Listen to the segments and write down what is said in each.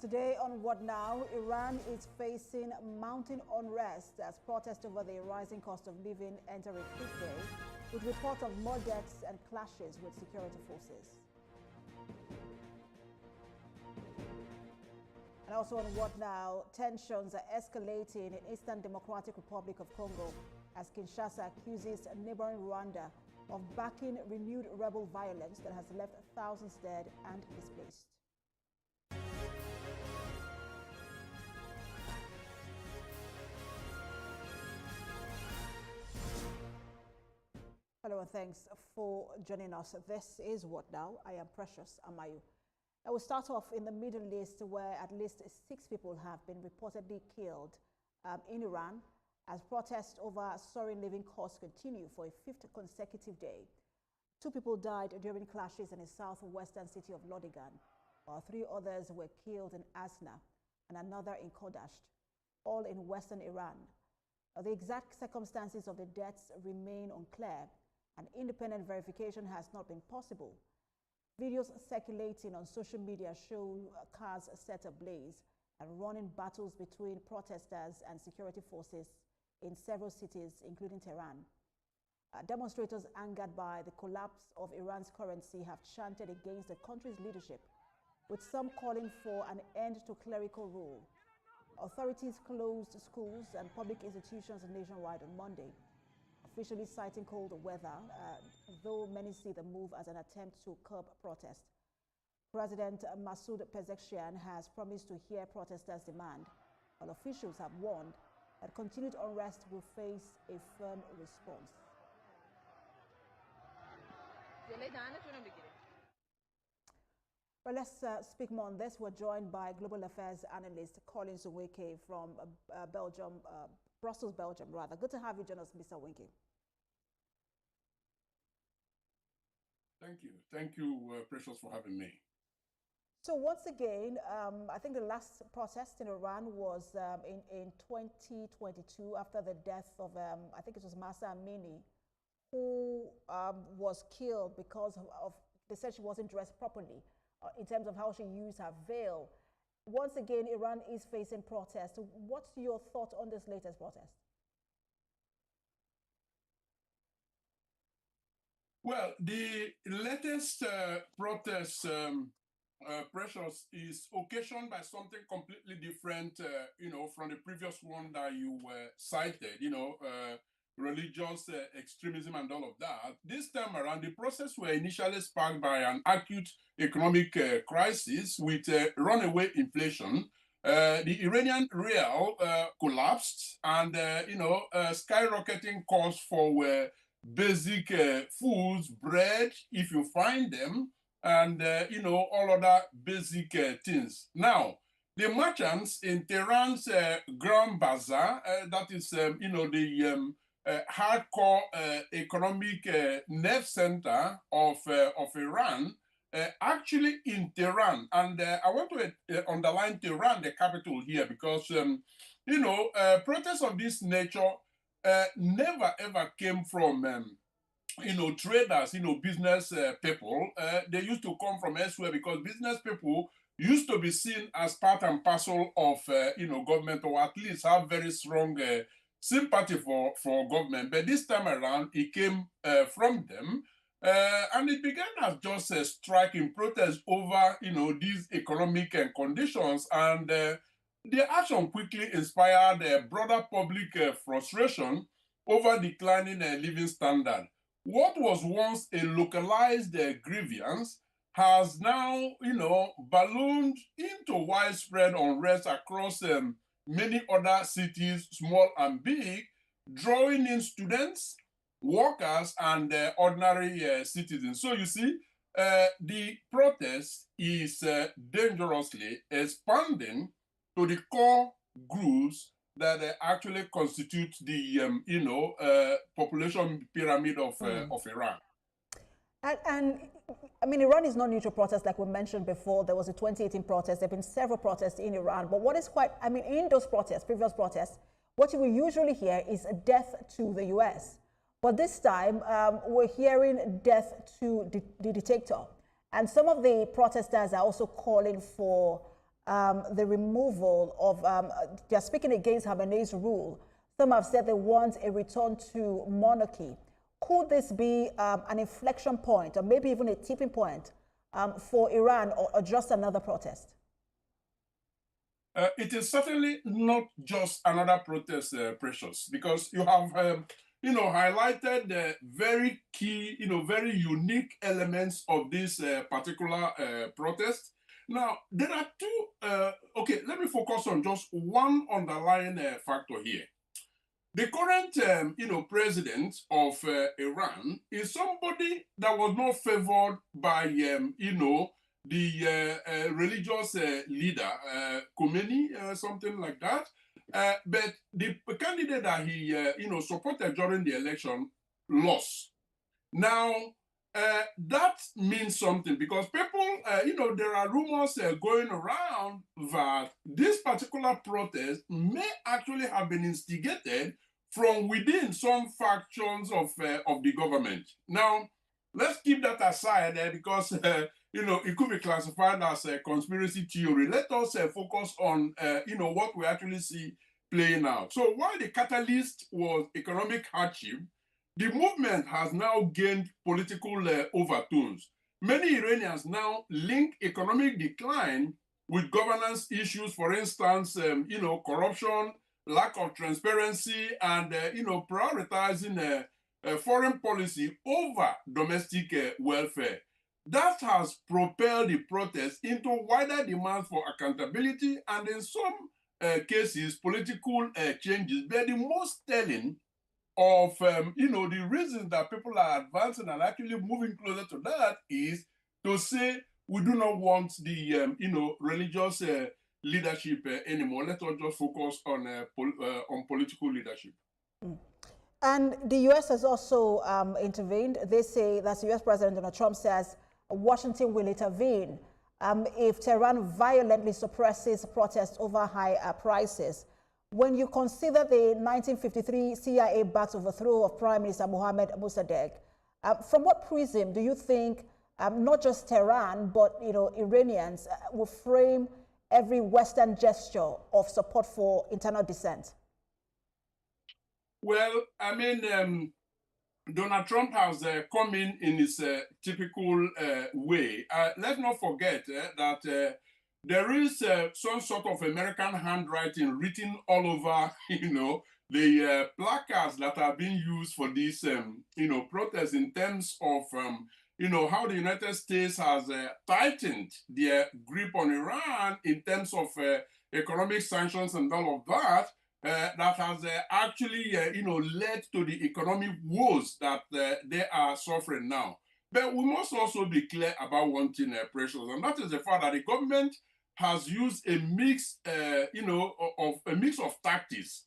Today on What Now, Iran is facing mounting unrest as protests over the rising cost of living enter a fifth day, with reports of more deaths and clashes with security forces. And also on What Now, tensions are escalating in Eastern Democratic Republic of Congo as Kinshasa accuses neighboring Rwanda of backing renewed rebel violence that has left thousands dead and displaced. Hello and thanks for joining us. This is What Now? I am Precious Amayu. I will start off in the Middle East, where at least 6 people have been reportedly killed in Iran as protests over soaring living costs continue for a 5th consecutive day. 2 people died during clashes in the southwestern city of Lodigan, while 3 others were killed in Asna and another in Kodasht, all in western Iran. The exact circumstances of the deaths remain unclear, and independent verification has not been possible. Videos circulating on social media show cars set ablaze and running battles between protesters and security forces in several cities, including Tehran. Demonstrators angered by the collapse of Iran's currency have chanted against the country's leadership, with some calling for an end to clerical rule. Authorities closed schools and public institutions nationwide on Monday, officially citing cold weather, though many see the move as an attempt to curb protest. President Masoud Pezeshkian has promised to hear protesters' demand, while officials have warned that continued unrest will face a firm response. Well, let's speak more on this. We're joined by global affairs analyst Colin Nweke from Belgium, Brussels, Belgium, rather. Good to have you join us, Mr. Nweke. Thank you. Thank you, Precious, for having me. So once again, I think the last protest in Iran was in 2022 after the death of, I think it was Mahsa Amini, who was killed because of, they said she wasn't dressed properly in terms of how she used her veil. Once again, Iran is facing protests. What's your thought on this latest protest? Well, the latest protest, Precious, is occasioned by something completely different, from the previous one that you cited, religious extremism and all of that. This time around, the protests were initially sparked by an acute economic crisis with runaway inflation. The Iranian rial collapsed, and skyrocketing costs for basic foods, bread, if you find them, and all other basic things. Now, the merchants in Tehran's Grand Bazaar, that is, the hardcore economic nerve center of Iran, actually in Tehran, and I want to underline Tehran, the capital here, because protests of this nature never ever came from traders, business people. They used to come from elsewhere because business people used to be seen as part and parcel of government, or at least have very strong sympathy for government. But this time around, it came from them. And it began as just a striking protest over, these economic conditions. And the action quickly inspired broader public frustration over declining living standard. What was once a localized grievance has now, ballooned into widespread unrest across many other cities, small and big, drawing in students, workers, and ordinary citizens. So you see, the protest is dangerously expanding to the core groups that actually constitute the population pyramid of Iran. And I mean, Iran is not new to protests, like we mentioned before. There was a 2018 protest. There have been several protests in Iran. But what is in those protests, previous protests, what we usually hear is a death to the U.S. But this time, we're hearing death to the dictator. And some of the protesters are also calling for the removal of, they're speaking against Khamenei's rule. Some have said they want a return to monarchy. Could this be an inflection point or maybe even a tipping point for Iran, or just another protest? It is certainly not just another protest, Precious, because you have, highlighted the very key, very unique elements of this particular protest. Now, there are two, okay, let me focus on just one underlying factor here. The current, president of Iran is somebody that was not favored by, the religious leader, Khomeini, something like that. But the candidate that he, supported during the election lost. Now, that means something because people, there are rumors going around that this particular protest may actually have been instigated from within some factions of the government. Now, let's keep that aside because it could be classified as a conspiracy theory. Let us focus on what we actually see playing out. So while the catalyst was economic hardship, the movement has now gained political overtones. Many Iranians now link economic decline with governance issues, for instance, corruption, lack of transparency, and prioritizing foreign policy over domestic welfare. That has propelled the protest into wider demands for accountability and, in some cases, political changes. But the most telling of the reasons that people are advancing and actually moving closer to that is to say we do not want the religious leadership anymore. Let us just focus on political leadership. Mm. And the U.S. has also intervened. They say, that's U.S. President Donald Trump says, Washington will intervene if Tehran violently suppresses protests over high prices. When you consider the 1953 CIA-backed overthrow of Prime Minister Mohammad Mossadegh, from what prism do you think not just Tehran, but Iranians will frame every Western gesture of support for internal dissent? Well, I mean, Donald Trump has come in his typical way. Let's not forget that there is some sort of American handwriting written all over, the placards that are being used for these, protests in terms of, how the United States has tightened their grip on Iran in terms of economic sanctions and all of that. That has actually, led to the economic woes that they are suffering now. But we must also be clear about one thing, Precious, and that is the fact that the government has used a mix, of tactics.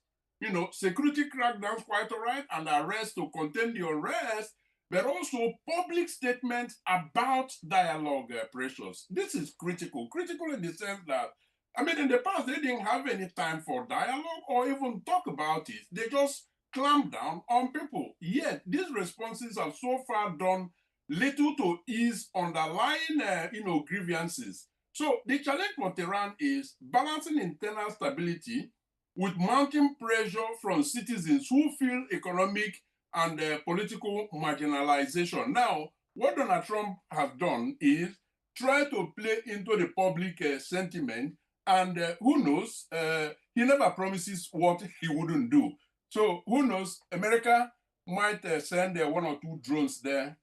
Security crackdowns, quite all right, and arrest to contain the arrest, but also public statements about dialogue, Precious. This is critical in the sense that I mean, in the past, they didn't have any time for dialogue or even talk about it. They just clamped down on people. Yet, these responses have so far done little to ease underlying, grievances. So, the challenge for Tehran is balancing internal stability with mounting pressure from citizens who feel economic and political marginalization. Now, what Donald Trump has done is try to play into the public sentiment. And who knows, he never promises what he wouldn't do. So who knows, America might send one or two drones there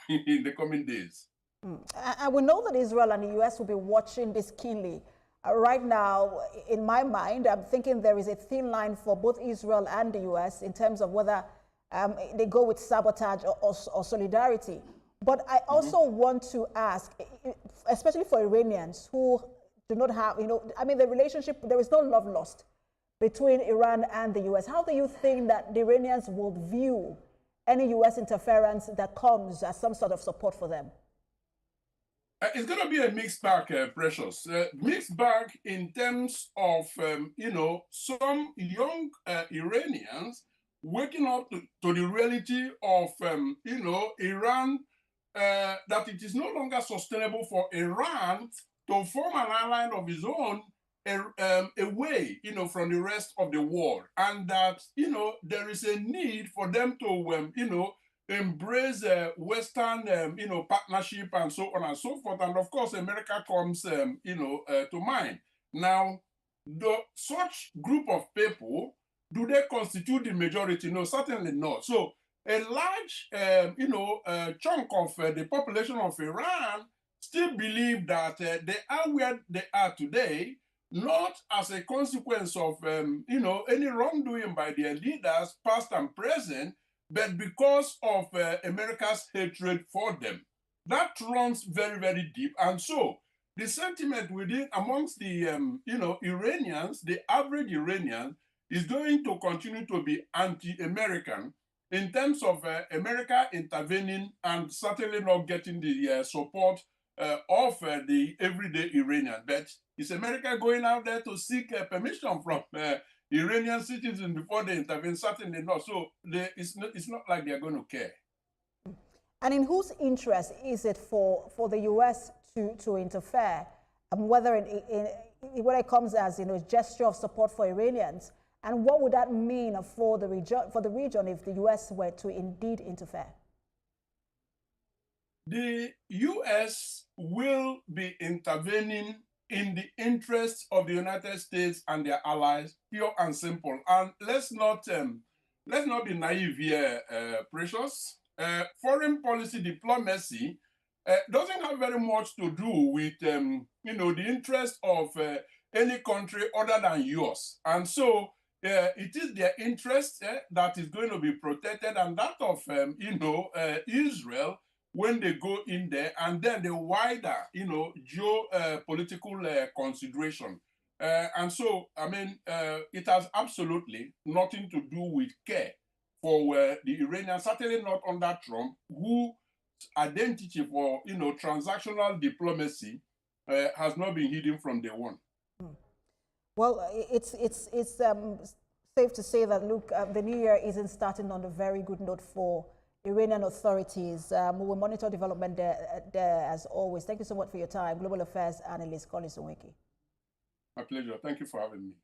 in the coming days. I will know that Israel and the U.S. will be watching this keenly. Right now, in my mind, I'm thinking there is a thin line for both Israel and the U.S. in terms of whether they go with sabotage or solidarity. But I also want to ask, especially for Iranians who do not have, the relationship, there is no love lost between Iran and the U.S. How do you think that the Iranians will view any U.S. interference that comes as some sort of support for them? It's going to be a mixed bag, Precious. Mixed bag in terms of, some young Iranians waking up to the reality of, Iran, that it is no longer sustainable for Iran to form an island of his own away, from the rest of the world. And that, there is a need for them to, embrace Western, partnership and so on and so forth. And of course, America comes, to mind. Now, such group of people, do they constitute the majority? No, certainly not. So a large, chunk of the population of Iran still believe that they are where they are today, not as a consequence of, any wrongdoing by their leaders, past and present, but because of America's hatred for them. That runs very, very deep. And so the sentiment within amongst the, Iranians, the average Iranian, is going to continue to be anti-American in terms of America intervening and certainly not getting the support of the everyday Iranian. But is America going out there to seek permission from Iranian citizens before they intervene? Certainly not. So it's not like they're going to care. And in whose interest is it for the U.S. to interfere, whether it comes as a gesture of support for Iranians, and what would that mean for the region if the U.S. were to indeed interfere? The U.S. will be intervening in the interests of the United States and their allies, pure and simple. And let's not be naive here, Precious. Foreign policy diplomacy doesn't have very much to do with the interest of any country other than yours. And so it is their interest that is going to be protected, and that of Israel when they go in there, and then the wider geopolitical consideration. And so, I mean, it has absolutely nothing to do with care for the Iranians, certainly not under Trump, whose identity for transactional diplomacy has not been hidden from day one. Well, it's safe to say that, look, the new year isn't starting on a very good note for Iranian authorities. We will monitor development there as always. Thank you so much for your time. Global Affairs Analyst Collins Onweki. My pleasure. Thank you for having me.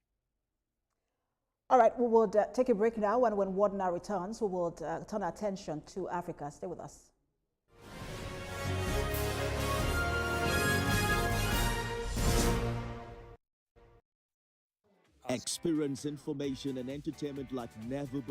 All right, we will take a break now, and when Ward now returns, we will turn our attention to Africa. Stay with us. Experience information and entertainment like never before.